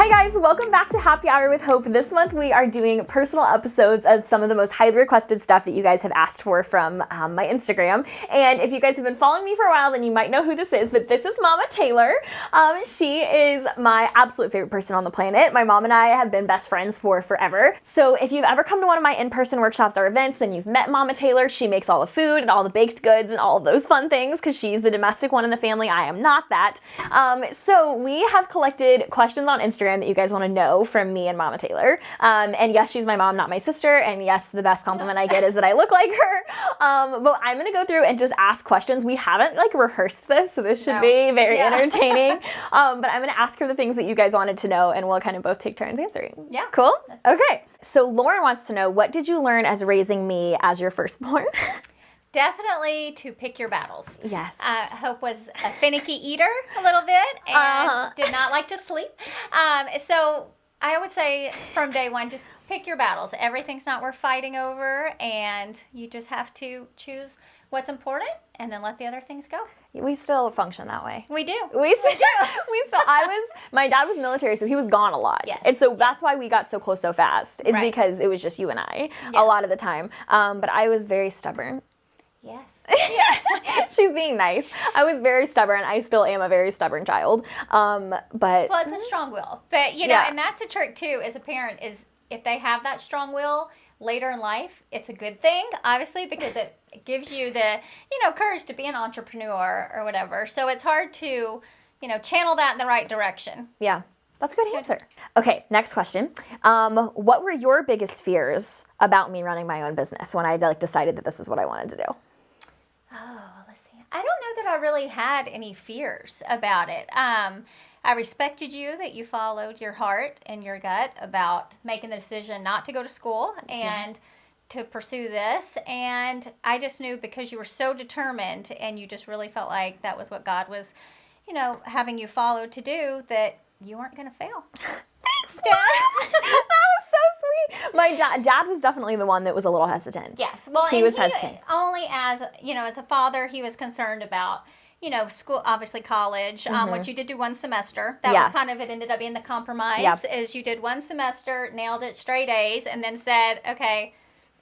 Hi guys, welcome back to Happy Hour with Hope. This month we are doing personal episodes of some of the most highly requested stuff that you guys have asked for from my Instagram. And if you guys have been following me for a while, then you might know who this is, but this is Momma Taylor. She is my absolute favorite person on the planet. My mom and I have been best friends for forever. So if you've ever come to one of my in-person workshops or events, then you've met Momma Taylor. She makes all the food and all the baked goods and all of those fun things because she's the domestic one in the family. I am not that. So we have collected questions on Instagram that you guys want to know from me and Momma Taylor. And yes, she's my mom, not my sister. And yes, the best compliment I get is that I look like her. But I'm going to go through and just ask questions. We haven't rehearsed this, so this should be very entertaining. But I'm going to ask her the things that you guys wanted to know, and we'll kind of both take turns answering. Yeah. Cool? Okay. So Lauren wants to know, what did you learn as raising me as your firstborn? Definitely to pick your battles. Yes. Hope was a finicky eater a little bit and did not like to sleep. So I would say from day one, just pick your battles. Everything's not worth fighting over, and you just have to choose what's important and then let the other things go. We still function that way. We do. We still, my dad was military, so he was gone a lot. Yes. And so that's why we got so close so fast, is because it was just you and I a lot of the time. But I was very stubborn. Yes. She's being nice. I was very stubborn. I still am a very stubborn child. But well, it's a strong will. But and that's a trick too as a parent, is if they have that strong will later in life, it's a good thing, obviously, because it gives you the, courage to be an entrepreneur or whatever. So it's hard to, channel that in the right direction. Yeah. That's a good answer. Okay, next question. What were your biggest fears about me running my own business when I decided that this is what I wanted to do? Let's see. I don't know that I really had any fears about it. I respected you, that you followed your heart and your gut about making the decision not to go to school and to pursue this. And I just knew, because you were so determined and you just really felt like that was what God was, having you follow to do, that you weren't going to fail. Thanks, Dad. That was so sweet. My dad was definitely the one that was a little hesitant. Yes. Well, he was hesitant. Only as a father, he was concerned about, school, obviously college, which you did do one semester. That was kind of, it ended up being the compromise, is you did one semester, nailed it, straight A's, and then said, okay,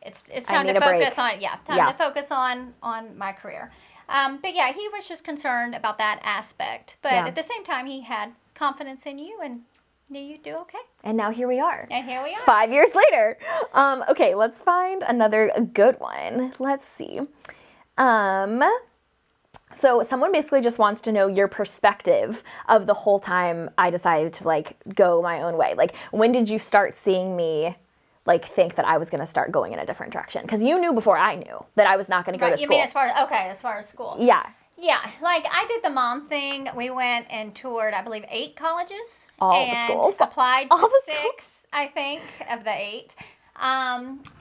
it's time to focus on, to focus on my career. But yeah, he was just concerned about that aspect. But at the same time, he had confidence in you and knew you'd do okay. And now here we are. 5 years later. Okay, let's find another good one. Let's see. So someone basically just wants to know your perspective of the whole time I decided to go my own way. When did you start seeing me think that I was going to start going in a different direction? Because you knew before I knew that I was not going to go to school. You mean as far as school? Yeah. Yeah, I did the mom thing. We went and toured, I believe, 8 colleges. All the schools. Applied to 6, I think, of the 8.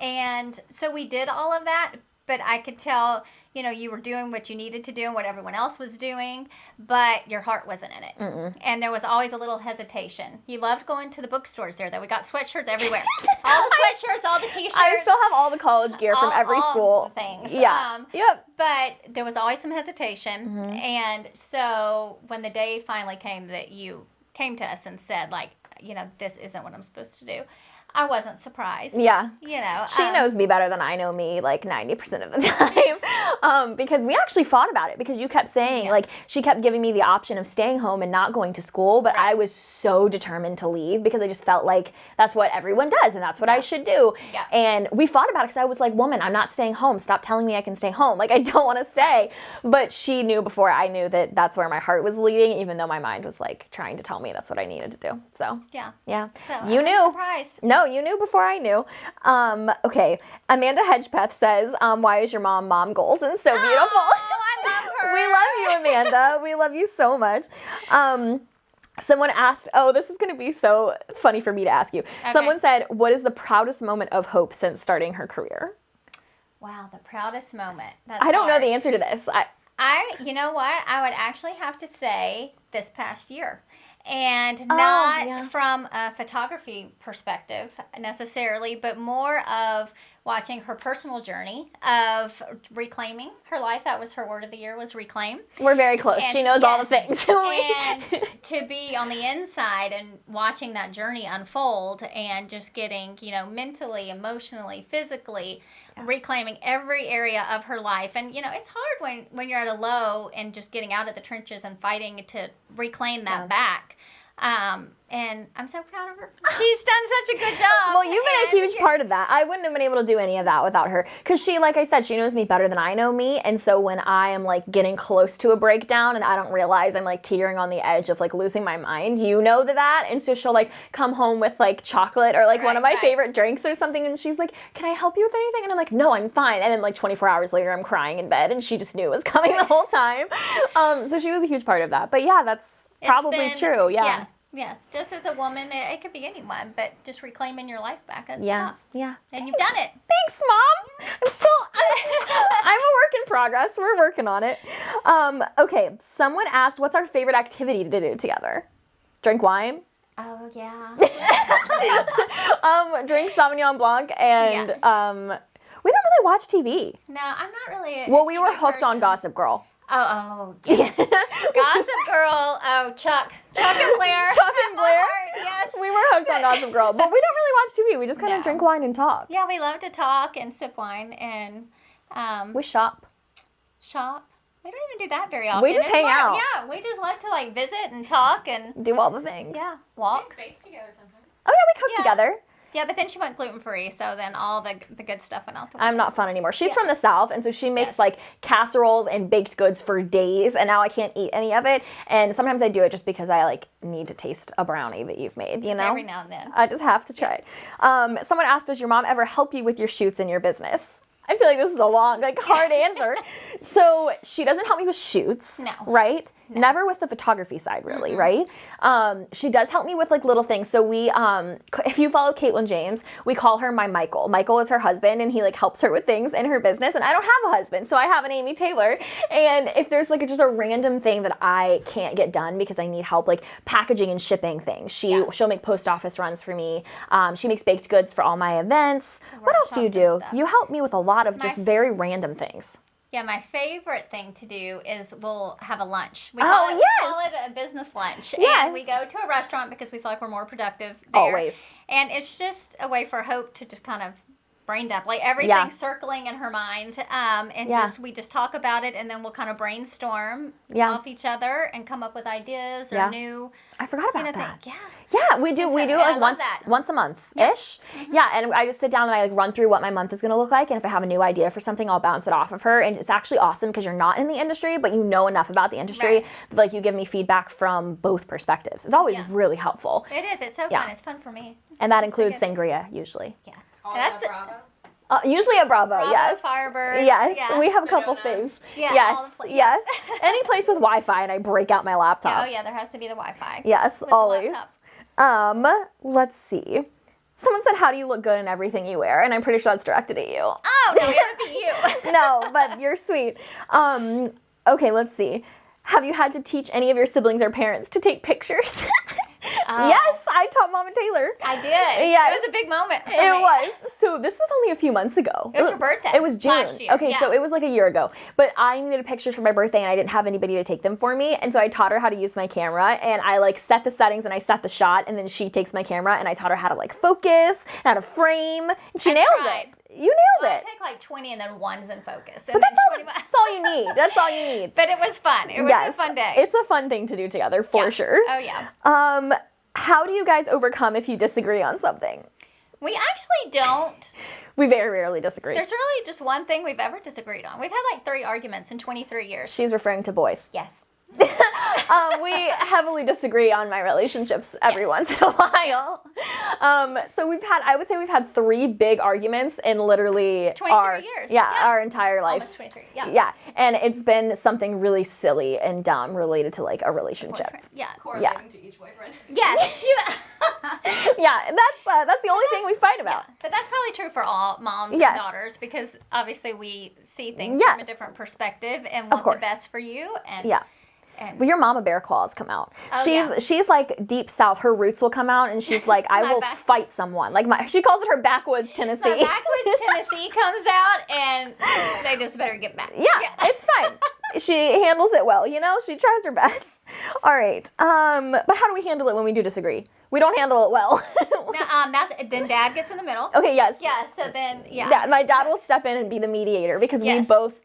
And so we did all of that, but I could tell, you were doing what you needed to do and what everyone else was doing, but your heart wasn't in it. Mm-mm. And there was always a little hesitation. You loved going to the bookstores there, though. We got sweatshirts everywhere. All the sweatshirts, all the T-shirts. I still have all the college gear from every school. All the things. Yeah. Yep. But there was always some hesitation. Mm-hmm. And so when the day finally came that you came to us and said, this isn't what I'm supposed to do, I wasn't surprised. Yeah. She knows me better than I know me 90% of the time. Because we actually fought about it, because you kept saying, she kept giving me the option of staying home and not going to school, but I was so determined to leave because I just felt like that's what everyone does and that's what I should do. Yeah. And we fought about it because I was like, woman, I'm not staying home. Stop telling me I can stay home. I don't want to stay. But she knew before I knew that that's where my heart was leading, even though my mind was trying to tell me that's what I needed to do. So, yeah. So you knew. Surprised. No, you knew before I knew. Okay. Amanda Hedgepeth says, why is your mom goals and so beautiful? Oh, I love her. We love you, Amanda. We love you so much. Someone asked, this is going to be so funny for me to ask you. Okay. Someone said, what is the proudest moment of Hope since starting her career? Wow, the proudest moment. I don't know the answer to this. You know what? I would actually have to say this past year. And not from a photography perspective necessarily, but more of watching her personal journey of reclaiming her life. That was her word of the year, was reclaim. We're very close. And, she knows all the things. And to be on the inside and watching that journey unfold and just getting, mentally, emotionally, physically, reclaiming every area of her life. And, it's hard when you're at a low and just getting out of the trenches and fighting to reclaim that back. And I'm so proud of her. She's done such a good job. Well, you've been a huge part of that. I wouldn't have been able to do any of that without her. Because she, like I said, she knows me better than I know me. And so when I am like getting close to a breakdown and I don't realize I'm like teetering on the edge of like losing my mind, you know that. And so she'll like come home with like chocolate or like one of my favorite drinks or something. And she's like, can I help you with anything? And I'm like, no, I'm fine. And then like 24 hours later, I'm crying in bed. And she just knew it was coming the whole time. So she was a huge part of that. But yeah, that's probably true. Yeah. Yes, just as a woman, it could be anyone, but just reclaiming your life back, that's tough. Yeah. And you've done it. Thanks, Mom. I'm a work in progress. We're working on it. Okay, someone asked, what's our favorite activity to do together? Drink wine? Oh, yeah. Drink Sauvignon Blanc, and we don't really watch TV. No, I'm not really Well, we were hooked on Gossip Girl. Oh, yes. Gossip Girl. Oh, Chuck and Blair. Chuck and Blair. Yes. We were hooked on Gossip Girl, but we don't really watch TV. We just kind of drink wine and talk. Yeah, we love to talk and sip wine and we shop. Shop. We don't even do that very often. We just hang out. Yeah, we just like to like visit and talk and do all the things. Yeah, walk. We bake together sometimes. Oh yeah, we cook together. Yeah, but then she went gluten-free, so then all the good stuff went out the window. I'm not fun anymore. She's from the South, and so she makes like casseroles and baked goods for days, and now I can't eat any of it. And sometimes I do it just because I like need to taste a brownie that you've made, you know? Every now and then. I just have to try it. Someone asked, does your mom ever help you with your shoots in your business? I feel like this is a long, like, hard answer. So she doesn't help me with shoots, right? No. Never with the photography side, really, right? She does help me with, like, little things. So we, if you follow Caitlin James, we call her my Michael. Michael is her husband, and he, like, helps her with things in her business. And I don't have a husband, so I have an Amy Taylor. And if there's, like, just a random thing that I can't get done because I need help, like, packaging and shipping things, she'll make post office runs for me. She makes baked goods for all my events. What else do you do? You help me with a lot of just very random things. Yeah, my favorite thing to do is we'll have a lunch. We call it a business lunch. Yes. And we go to a restaurant because we feel like we're more productive there. Always. And it's just a way for Hope to just kind of brain dump, like everything circling in her mind. We just talk about it, and then we'll kind of brainstorm off each other and come up with ideas or new. I forgot about that. Yeah, we do it like once a month ish. Yeah, and I just sit down and I like run through what my month is going to look like, and if I have a new idea for something, I'll bounce it off of her. And it's actually awesome because you're not in the industry, but you know enough about the industry. That, like, you give me feedback from both perspectives. It's always really helpful. It is. It's so fun. It's fun for me. And that includes sangria usually. Yeah. That's Bravo. Usually at Bravo, yes. Firebird. Yes, we have a couple faves. Yeah, yes. Any place with Wi-Fi, and I break out my laptop. Yeah, there has to be the Wi-Fi. Yes, always. Let's see. Someone said, how do you look good in everything you wear? And I'm pretty sure that's directed at you. Oh, no, it would be you. No, but you're sweet. Okay, let's see. Have you had to teach any of your siblings or parents to take pictures? Yes, I taught Momma Taylor. I did. Yes. It was a big moment for me. It was. So this was only a few months ago. It was your birthday. It was June. Last year. Okay, so it was like a year ago. But I needed pictures for my birthday, and I didn't have anybody to take them for me. And so I taught her how to use my camera, and I like set the settings, and I set the shot, and then she takes my camera, and I taught her how to like focus, how to frame. And she nails it. You nailed it. I take like 20 and then one's in focus. And but that's all you need. That's all you need. But it was fun. It was a fun day. It's a fun thing to do together, for sure. Oh, yeah. How do you guys overcome if you disagree on something? We actually don't. We very rarely disagree. There's really just one thing we've ever disagreed on. We've had like 3 arguments in 23 years. She's referring to boys. Yes. We heavily disagree on my relationships every once in a while. So I would say we've had 3 big arguments in literally 23 years. Our entire life. Almost 23. Yeah. And it's been something really silly and dumb related to like a relationship. Yeah. Correlating to each boyfriend. Yes. Yeah, that's the only thing we fight about. But that's probably true for all moms and daughters, because obviously we see things from a different perspective and want the best for you. And But your mama bear claws come out. Oh, She's like deep south. Her roots will come out, and she's like, I will fight someone. Like she calls it her backwoods Tennessee. My backwoods Tennessee comes out, and they just better get back. Yeah, it's fine. She handles it well. She tries her best. All right. But how do we handle it when we do disagree? We don't handle it well. Then Dad gets in the middle. Okay. Yes. Yeah. So then, my dad will step in and be the mediator because we both.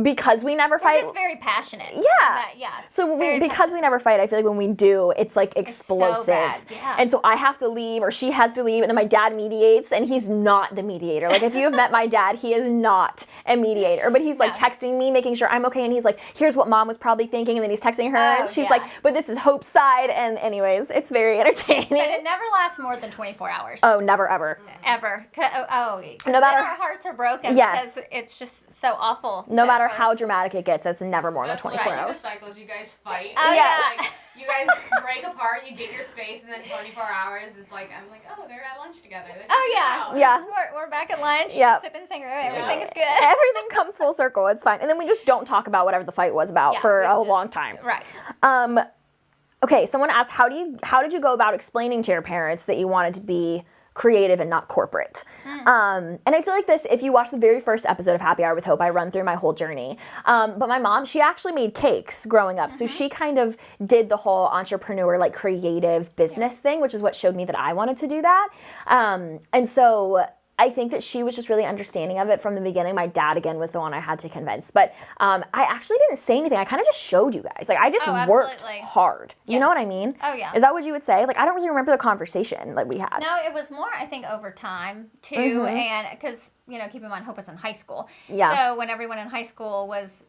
Because we never fight. We're just very passionate. Yeah. So because we never fight, I feel like when we do, it's like explosive. It's so bad. Yeah. And so I have to leave or she has to leave, and then my dad mediates, and he's not the mediator. Like if you have met my dad, he is not a mediator, but he's like texting me, making sure I'm okay, and he's like, here's what Mom was probably thinking, and then he's texting her, and she's like, but this is Hope's side, and anyways, it's very entertaining. But it never lasts more than 24 hours. Oh, never ever. Ever. No matter our hearts are broken yes. because it's just so awful. No matter how dramatic it gets, it's never more than 24 hours. The cycles, you guys fight. Oh, yes. Like, you guys break apart, you get your space, and then 24 hours, it's like, I'm like, oh, they're at lunch together. Yeah. We're back at lunch, sipping sangria, everything is good. Everything comes full circle, it's fine. And then we just don't talk about whatever the fight was about for a long time. Right. Okay, someone asked, how did you go about explaining to your parents that you wanted to be creative and not corporate? And I feel like this, if you watch the very first episode of Happy Hour with Hope, I run through my whole journey. But my mom, she actually made cakes growing up. So she kind of did the whole entrepreneur, like creative business thing, which is what showed me that I wanted to do that. And so I think that she was just really understanding of it from the beginning. My dad, again, was the one I had to convince. But I actually didn't say anything. I kind of just showed you guys. Like, I just worked hard. You know what I mean? Oh, yeah. Is that what you would say? Like, I don't really remember the conversation like we had. No, it was more, I think, over time, too. And because, keep in mind, Hope was in high school. Yeah. So when everyone in high school was,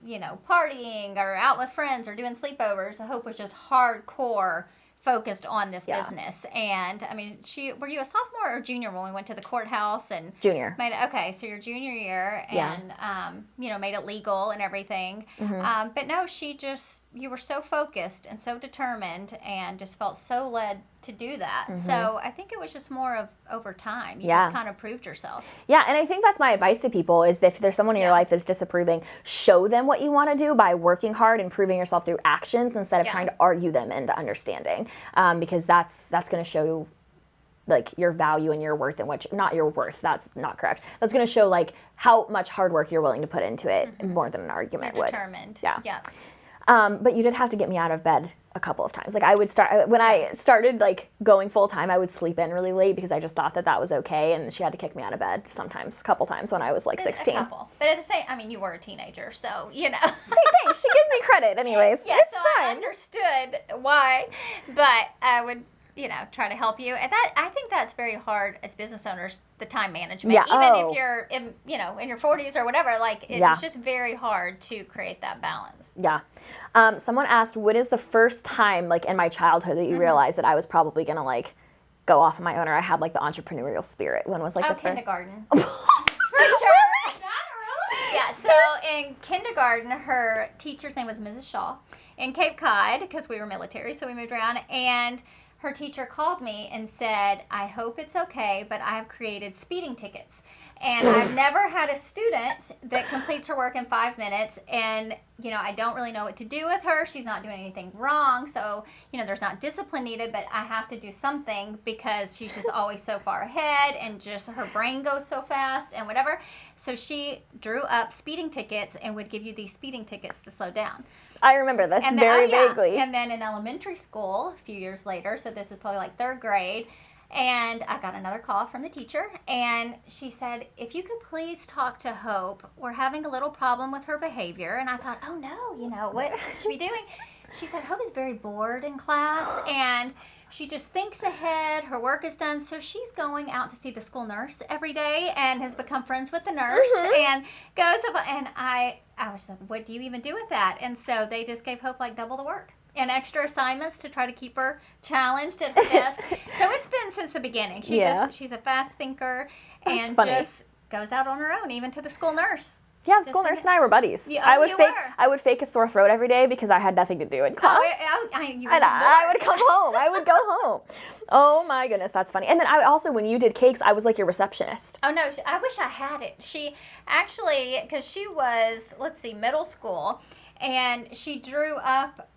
partying or out with friends or doing sleepovers, Hope was just hardcore focused on this business. And I mean, were you a sophomore or junior when we went to the courthouse and junior so your junior year and made it legal and everything. But no, you were so focused and so determined and just felt so led to do that. So I think it was just more of over time. You just kind of proved yourself. Yeah, and I think that's my advice to people is that if there's someone in your life that's disapproving, show them what you want to do by working hard and proving yourself through actions instead of trying to argue them into understanding. Because that's going to show you like your value and your worth, and not your worth, that's not correct. That's going to show like how much hard work you're willing to put into it more than an argument would. Determined. Yeah. But you did have to get me out of bed a couple of times. Like I would when I started like going full time, I would sleep in really late because I just thought that was okay, and she had to kick me out of bed a couple times when I was like 16. But at the same, I mean, you were a teenager, so See, thanks. She gives me credit, anyways. Yeah, it's so fine. I understood why, but I would try to help you. And I think that's very hard as business owners, the time management. Yeah. Even if you're in your 40s or whatever, like it's just very hard to create that balance. Yeah. Someone asked, when is the first time like in my childhood that you realized that I was probably going to like go off on my own, or I had like the entrepreneurial spirit? When was like the first? Kindergarten. For sure. Yeah, so in kindergarten, her teacher's name was Mrs. Shaw in Cape Cod, because we were military, so we moved around, and her teacher called me and said, I hope it's okay, but I have created speeding tickets. And I've never had a student that completes her work in 5 minutes, and, I don't really know what to do with her. She's not doing anything wrong, so, there's not discipline needed, but I have to do something because she's just always so far ahead, and just her brain goes so fast and whatever. So she drew up speeding tickets and would give you these speeding tickets to slow down. I remember this very vaguely. And then in elementary school, a few years later, so this is probably like 3rd grade, and I got another call from the teacher, and she said, if you could please talk to Hope. We're having a little problem with her behavior. And I thought, oh no, what should she be doing? She said, Hope is very bored in class, and she just thinks ahead. Her work is done, so she's going out to see the school nurse every day and has become friends with the nurse and goes up. And I was like, what do you even do with that? And so they just gave Hope like double the work and extra assignments to try to keep her challenged at her desk. So it's been since the beginning. She's a fast thinker and just goes out on her own, even to the school nurse. Yeah, the school nurse and I were buddies. Yeah, I would fake a sore throat every day because I had nothing to do in class. I would come home. I would go home. Oh my goodness, that's funny. And then I also, when you did cakes, I was like your receptionist. Oh no, I wish I had it. She actually, because she was, middle school, and she drew up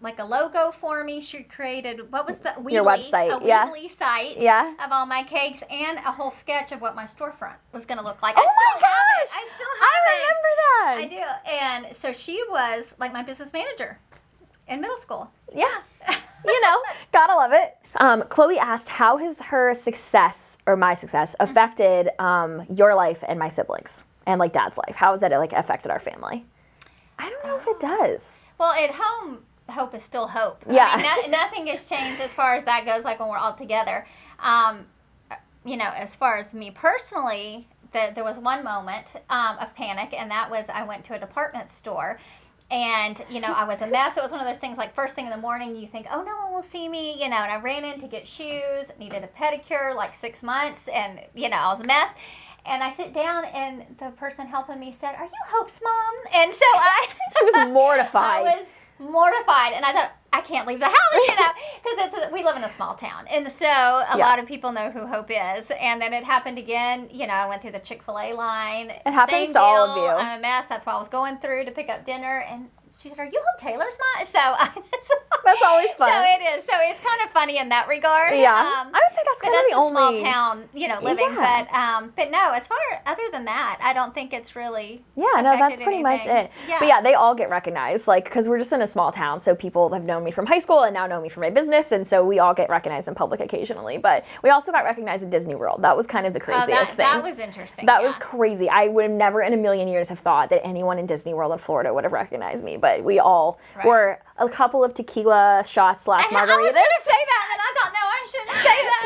like a logo for me. She created, what was the Weebly, your website, a Weebly site of all my cakes, and a whole sketch of what my storefront was going to look like. Oh my gosh! I still have I remember that. I do. And so she was like my business manager in middle school. Yeah. Gotta love it. Chloe asked, how has her success, or my success, affected your life and my siblings? And like Dad's life? How has that like affected our family? I don't know if it does. Well, at home, hope is still hope. Yeah. I mean, nothing has changed as far as that goes, like when we're all together. As far as me personally, there was one moment of panic, and that was I went to a department store. And, I was a mess. It was one of those things like first thing in the morning, you think, oh, no one will see me, and I ran in to get shoes, needed a pedicure, like 6 months, and, I was a mess. And I sit down, and the person helping me said, "Are you Hope's mom?" And so she was mortified. I was mortified, and I thought, I can't leave the house, because we live in a small town, and so a lot of people know who Hope is. And then it happened again. I went through the Chick-fil-A line. It happens to all of you. I'm a mess. That's why I was going through to pick up dinner, and she said, "Are you Hope Taylor's mom?" So that's always fun. So it is. So it's kind of funny in that regard. Yeah, I would say that's kind of the only small town, living. Yeah. But no, as far other than that, I don't think it's really. Yeah, no, that's pretty much it. Yeah. But yeah, they all get recognized, like, because we're just in a small town, so people have known me from high school and now know me from my business, and so we all get recognized in public occasionally. But we also got recognized at Disney World. That was kind of the craziest thing. That was interesting. That was crazy. I would have never in a million years have thought that anyone in Disney World in Florida would have recognized me, but we all were a couple of tequila shots / margaritas. I was going to say that, and I thought, no, I shouldn't say that.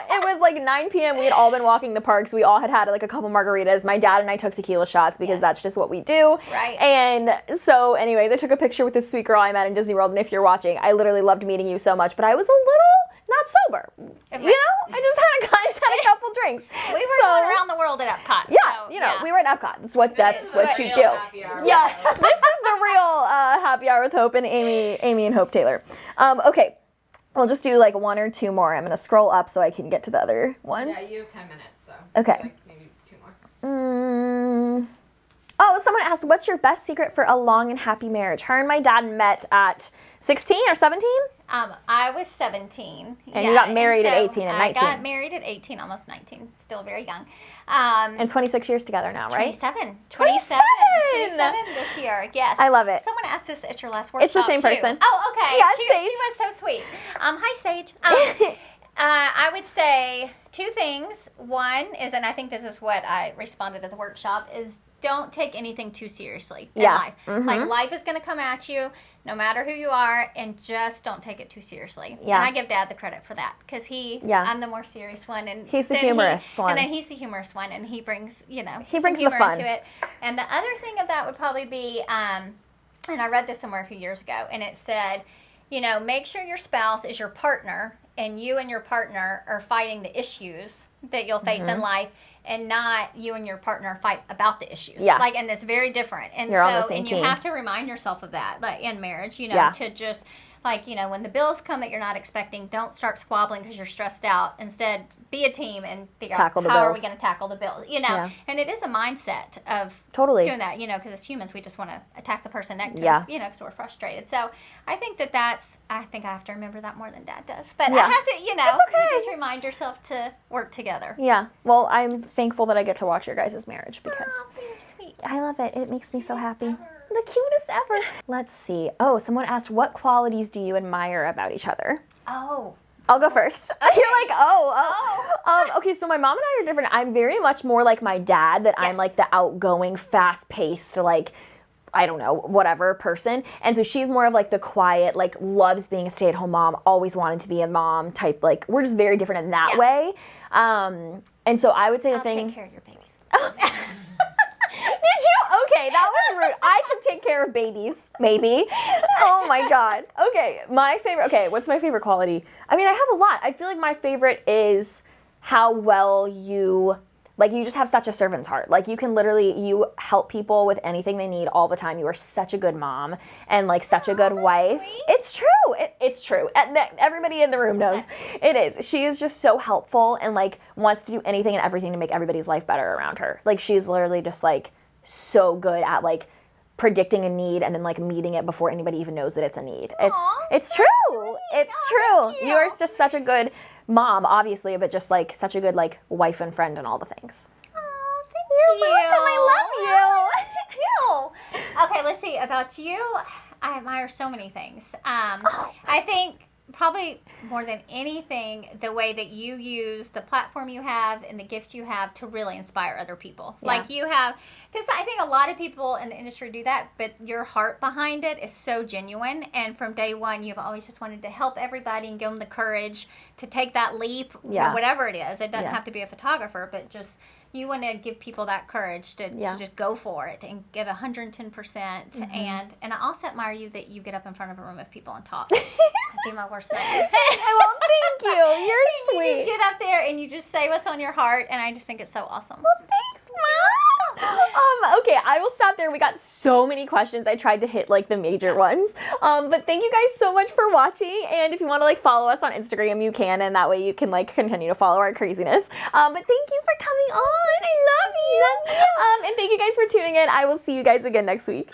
No, it was like 9 p.m. We had all been walking the parks. We all had like a couple margaritas. My dad and I took tequila shots because that's just what we do. Right. And so anyways, I took a picture with this sweet girl I met in Disney World, and if you're watching, I literally loved meeting you so much, but I was a little not sober. Okay. I just had a couple drinks. We were going around the world at Epcot. Yeah, we were at Epcot. That's what you do. Yeah, this is the real happy hour with Hope and Amy and Hope Taylor. Okay, we'll just do like one or two more. I'm gonna scroll up so I can get to the other ones. Yeah, you have 10 minutes, so okay. Like maybe 2 more. Oh, someone asked, what's your best secret for a long and happy marriage? Her and my dad met at 16 or 17? I was 17. And you got married at 18 and 19. I got married at 18, almost 19. Still very young. And 26 years together now, right? 27 this year, yes. I love it. Someone asked this at your last workshop, it's the same too. person. Oh, okay. Yeah, She was so sweet. Hi, Sage. I would say 2 things. One is, and I think this is what I responded at the workshop, is don't take anything too seriously in life. Mm-hmm. Like, life is going to come at you no matter who you are, and just don't take it too seriously. Yeah. And I give Dad the credit for that, because I'm the more serious one, and he's the humorous one. And then he's the humorous one, and he brings, he brings the fun into it. And the other thing of that would probably be, and I read this somewhere a few years ago, and it said, make sure your spouse is your partner, and you and your partner are fighting the issues that you'll face in life, and not you and your partner fight about the issues. Yeah. And it's very different. And you're on the same team. You have to remind yourself of that, like in marriage, to just, when the bills come that you're not expecting, don't start squabbling because you're stressed out. Instead, be a team and figure out how are we going to tackle the bills, Yeah. And it is a mindset of doing that, because as humans, we just want to attack the person next to us, because we're frustrated. So I think I think I have to remember that more than Dad does. But I have to, it's okay. just remind yourself to work together. Yeah. Well, I'm thankful that I get to watch your guys' marriage because you're sweet. I love it. It makes me so happy. The cutest ever. Let's see. Oh, someone asked, what qualities do you admire about each other? Oh. I'll go first. Okay. You're like, okay, so my mom and I are different. I'm very much more like my dad, that I'm like the outgoing, fast-paced, like, I don't know, whatever person. And so she's more of like the quiet, like loves being a stay-at-home mom, always wanted to be a mom type. Like, we're just very different in that way. And so I would say I'll take care of your babies. Did you? Okay, that was rude. I can take care of babies, maybe. Oh my God. Okay, what's my favorite quality? I mean, I have a lot. I feel like my favorite is how well you just have such a servant's heart. Like, you can you help people with anything they need all the time. You are such a good mom and like such a good wife. Sweet. It's true. It's true. And everybody in the room knows it is. She is just so helpful and like wants to do anything and everything to make everybody's life better around her. Like, she's literally just like so good at like predicting a need and then like meeting it before anybody even knows that it's a need. Aw, It's true. It's true. thank you. You are just such a good mom, obviously, but just like such a good like wife and friend and all the things. Oh, thank You're you. welcome. I love you. Thank you. Okay, let's see. About you, I admire so many things. I think probably more than anything, the way that you use the platform you have and the gift you have to really inspire other people. Yeah. Like you have, because I think a lot of people in the industry do that, but your heart behind it is so genuine. And from day one, you've always just wanted to help everybody and give them the courage to take that leap, Yeah. or whatever it is. It doesn't Yeah. have to be a photographer, but just you want to give people that courage to just go for it and give 110%. And I also admire you that you get up in front of a room of people and talk. That'd be my worst nightmare. Well, thank you. You're You sweet. just get up there and you just say what's on your heart, and I just think it's so awesome. Well, thanks, Mom. Okay, I will stop there. We got so many questions. I tried to hit like the major ones. But thank you guys so much for watching. And if you want to like follow us on Instagram, you can, and that way you can like continue to follow our craziness. But thank you for coming on. I love you. And thank you guys for tuning in. I will see you guys again next week.